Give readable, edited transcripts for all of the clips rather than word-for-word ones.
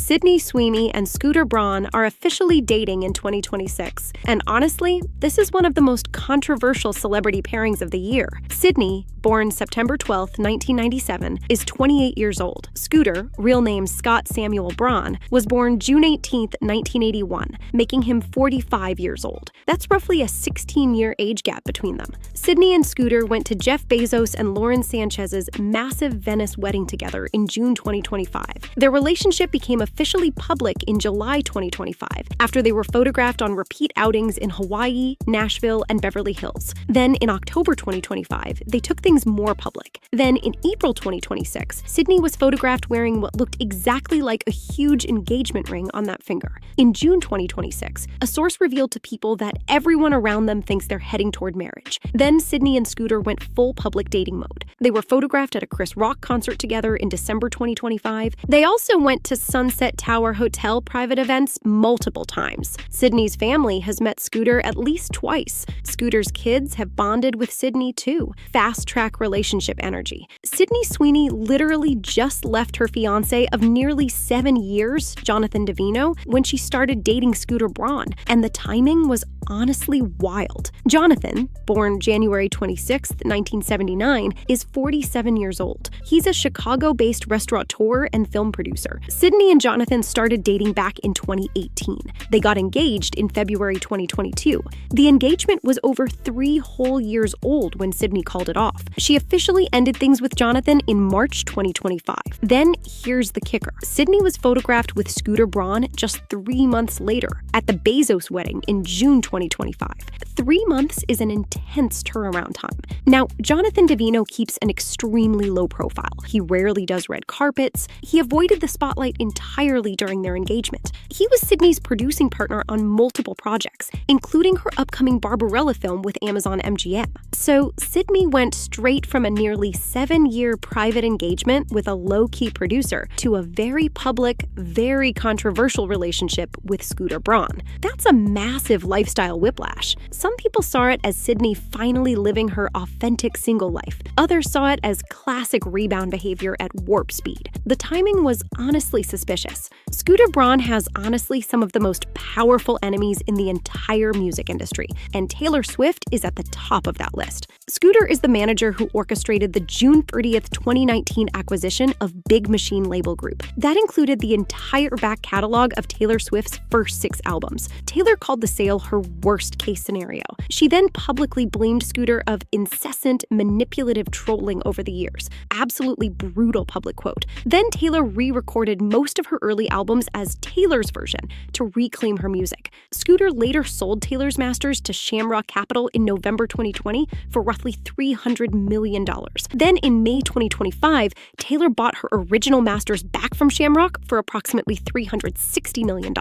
Sydney Sweeney and Scooter Braun are officially dating in 2026. And honestly, this is one of the most controversial celebrity pairings of the year. Sydney, born September 12, 1997, is 28 years old. Scooter, real name Scott Samuel Braun, was born June 18, 1981, making him 45 years old. That's roughly a 16-year age gap between them. Sydney and Scooter went to Jeff Bezos and Lauren Sanchez's massive Venice wedding together in June 2025. Their relationship became officially public in July 2025 after they were photographed on repeat outings in Hawaii, Nashville, and Beverly Hills. Then in October 2025, they took things more public. Then in April 2026, Sydney was photographed wearing what looked exactly like a huge engagement ring on that finger. In June 2026, a source revealed to people that everyone around them thinks they're heading toward marriage. Then Sydney and Scooter went full public dating mode. They were photographed at a Chris Rock concert together in December 2025. They also went to Sunset Tower Hotel private events multiple times. Sydney's family has met Scooter at least twice. Scooter's kids have bonded with Sydney too. Fast-track relationship energy. Sydney Sweeney literally just left her fiancé of nearly 7 years, Jonathan Davino, when she started dating Scooter Braun, and the timing was honestly wild. Jonathan, born January 26, 1979, is 47 years old. He's a Chicago-based restaurateur and film producer. Sydney and Jonathan started dating back in 2018. They got engaged in February 2022. The engagement was over 3 whole years old when Sydney called it off. She officially ended things with Jonathan in March 2025. Then here's the kicker. Sydney was photographed with Scooter Braun just 3 months later at the Bezos wedding in June 2025. 3 months is an intense turnaround time. Now, Jonathan Davino keeps an extremely low profile. He rarely does red carpets. He avoided the spotlight entirely during their engagement. He was Sydney's producing partner on multiple projects, including her upcoming Barbarella film with Amazon MGM. So Sydney went straight from a nearly 7-year private engagement with a low-key producer to a very public, very controversial relationship with Scooter Braun. That's a massive lifestyle whiplash. Some people saw it as Sydney finally living her authentic single life. Others saw it as classic rebound behavior at warp speed. The timing was honestly suspicious. Scooter Braun has honestly some of the most powerful enemies in the entire music industry, and Taylor Swift is at the top of that list. Scooter is the manager who orchestrated the June 30th, 2019 acquisition of Big Machine label group. That included the entire back catalog of Taylor Swift's first 6 albums. Taylor called the sale her worst-case scenario. She then publicly blamed Scooter of incessant, manipulative trolling over the years. Absolutely brutal public quote. Then Taylor re-recorded most of her early albums as Taylor's version to reclaim her music. Scooter later sold Taylor's masters to Shamrock Capital in November 2020 for roughly $300 million. Then in May 2025, Taylor bought her original masters back from Shamrock for approximately $360 million.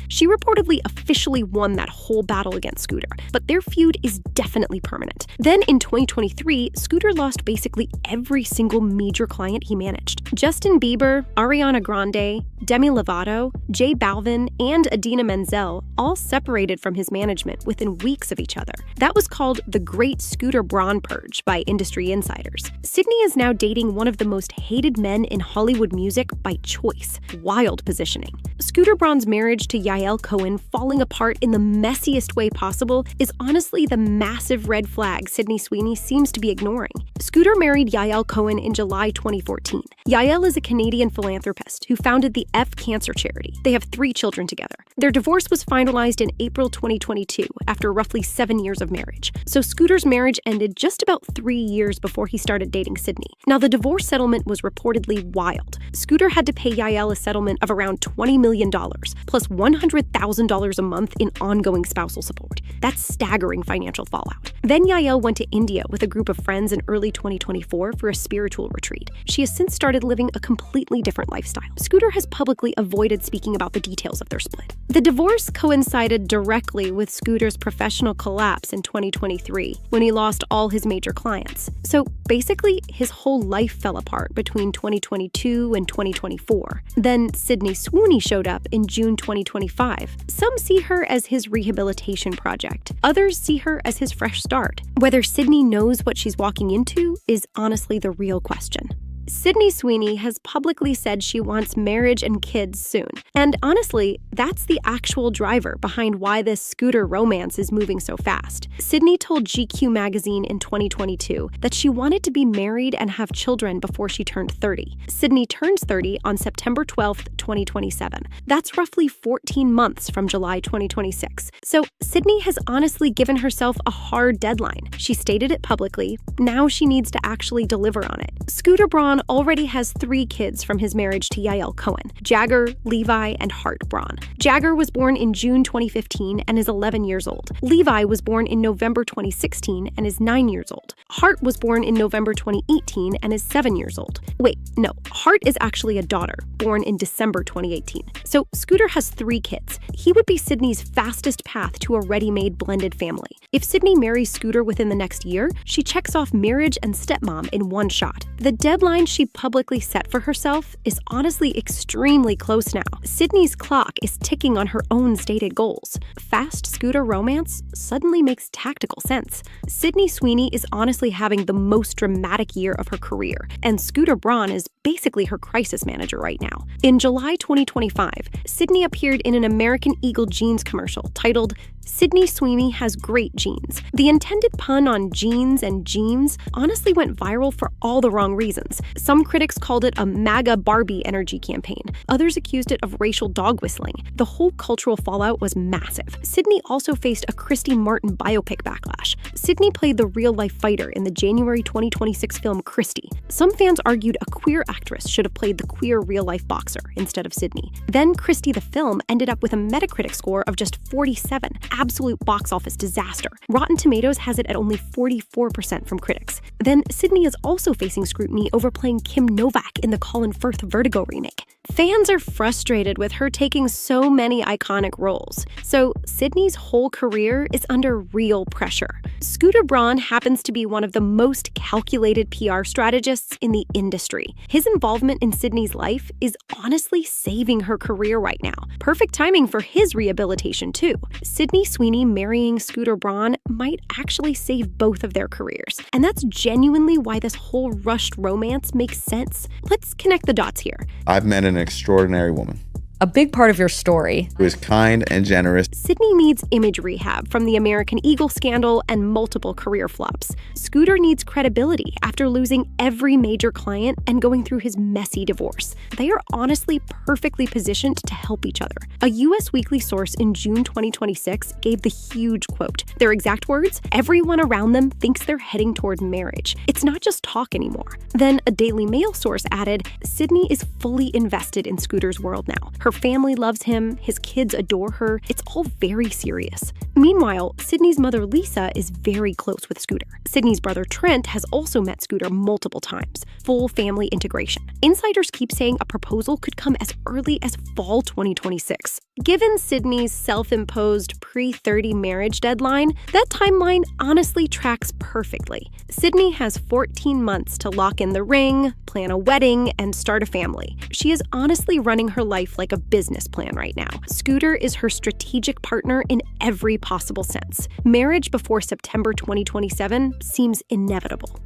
She reportedly officially won that whole battle against Scooter, but their feud is definitely permanent. Then in 2023, Scooter lost basically every single major client he managed. Justin Bieber, Ariana Grande, Demi Lovato, J Balvin, and Idina Menzel all separated from his management within weeks of each other. That was called the Great Scooter Braun Purge by industry insiders. Sydney is now dating one of the most hated men in Hollywood music by choice. Wild positioning. Scooter Braun's marriage to Yael Cohen falling apart in the messiest way possible is honestly the massive red flag Sydney Sweeney seems to be ignoring. Scooter married Yael Cohen in July 2014. Yael is a Canadian philanthropist who founded the F Cancer charity. They have 3 children together. Their divorce was finalized in April 2022 after roughly 7 years of marriage. So Scooter's marriage ended just about 3 years before he started dating Sydney. Now, the divorce settlement was reportedly wild. Scooter had to pay Yael a settlement of around $20 million, plus $100,000 a month in ongoing spousal support. That's staggering financial fallout. Then Yael went to India with a group of friends in early 2024 for a spiritual retreat. She has since started living a completely different lifestyle. Scooter has publicly avoided speaking about the details of their split. The divorce coincided directly with Scooter's professional collapse in 2023, when he lost all his major clients. So basically, his whole life fell apart between 2022 and 2024. Then Sydney Sweeney showed up in June 2025. Some see her as his rehabilitation project. Others see her as his fresh start. Whether Sydney knows what she's walking into is honestly the real question. Sydney Sweeney has publicly said she wants marriage and kids soon. And honestly, that's the actual driver behind why this Scooter romance is moving so fast. Sydney told GQ magazine in 2022 that she wanted to be married and have children before she turned 30. Sydney turns 30 on September 12, 2027. That's roughly 14 months from July 2026. So Sydney has honestly given herself a hard deadline. She stated it publicly. Now she needs to actually deliver on it. Scooter Braun already has 3 kids from his marriage to Yael Cohen: Jagger, Levi, and Hart Braun. Jagger was born in June 2015 and is 11 years old. Levi was born in November 2016 and is 9 years old. Hart was born in November 2018 and is 7 years old. Wait, no, Hart is actually a daughter, born in December 2018. So Scooter has 3 kids. He would be Sydney's fastest path to a ready-made blended family. If Sydney marries Scooter within the next year, she checks off marriage and stepmom in one shot. The deadline she publicly set for herself is honestly extremely close now. Sydney's clock is ticking on her own stated goals. Fast Scooter romance suddenly makes tactical sense. Sydney Sweeney is honestly having the most dramatic year of her career, and Scooter Braun is basically her crisis manager right now. In July 2025, Sydney appeared in an American Eagle jeans commercial titled "Sydney Sweeney Has Great Jeans." The intended pun on jeans and jeans honestly went viral for all the wrong reasons. Some critics called it a MAGA Barbie energy campaign. Others accused it of racial dog whistling. The whole cultural fallout was massive. Sydney also faced a Christy Martin biopic backlash. Sydney played the real-life fighter in the January 2026 film Christy. Some fans argued a queer actress should have played the queer real-life boxer instead of Sydney. Then Christy the film ended up with a Metacritic score of just 47. Absolute box office disaster. Rotten Tomatoes has it at only 44% from critics. Then Sydney is also facing scrutiny over playing Kim Novak in the Colin Firth Vertigo remake. Fans are frustrated with her taking so many iconic roles, so Sydney's whole career is under real pressure. Scooter Braun happens to be one of the most calculated PR strategists in the industry. His involvement in Sydney's life is honestly saving her career right now. Perfect timing for his rehabilitation too. Sydney Sweeney marrying Scooter Braun might actually save both of their careers, and that's genuinely why this whole rushed romance makes sense. Let's connect the dots here. I've met an extraordinary woman a big part of your story. who is kind and generous. Sydney needs image rehab from the American Eagle scandal and multiple career flops. Scooter needs credibility after losing every major client and going through his messy divorce. They are honestly perfectly positioned to help each other. A U.S. Weekly source in June 2026 gave the huge quote. Their exact words: "Everyone around them thinks they're heading toward marriage. It's not just talk anymore." Then a Daily Mail source added, "Sydney is fully invested in Scooter's world now. Her family loves him, his kids adore her. It's all very serious." Meanwhile, Sydney's mother Lisa is very close with Scooter. Sydney's brother Trent has also met Scooter multiple times. Full family integration. Insiders keep saying a proposal could come as early as fall 2026. Given Sydney's self-imposed pre-30 marriage deadline, that timeline honestly tracks perfectly. Sydney has 14 months to lock in the ring, plan a wedding, and start a family. She is honestly running her life like a business plan right now. Scooter is her strategic partner in every possible sense. Marriage before September 2027 seems inevitable.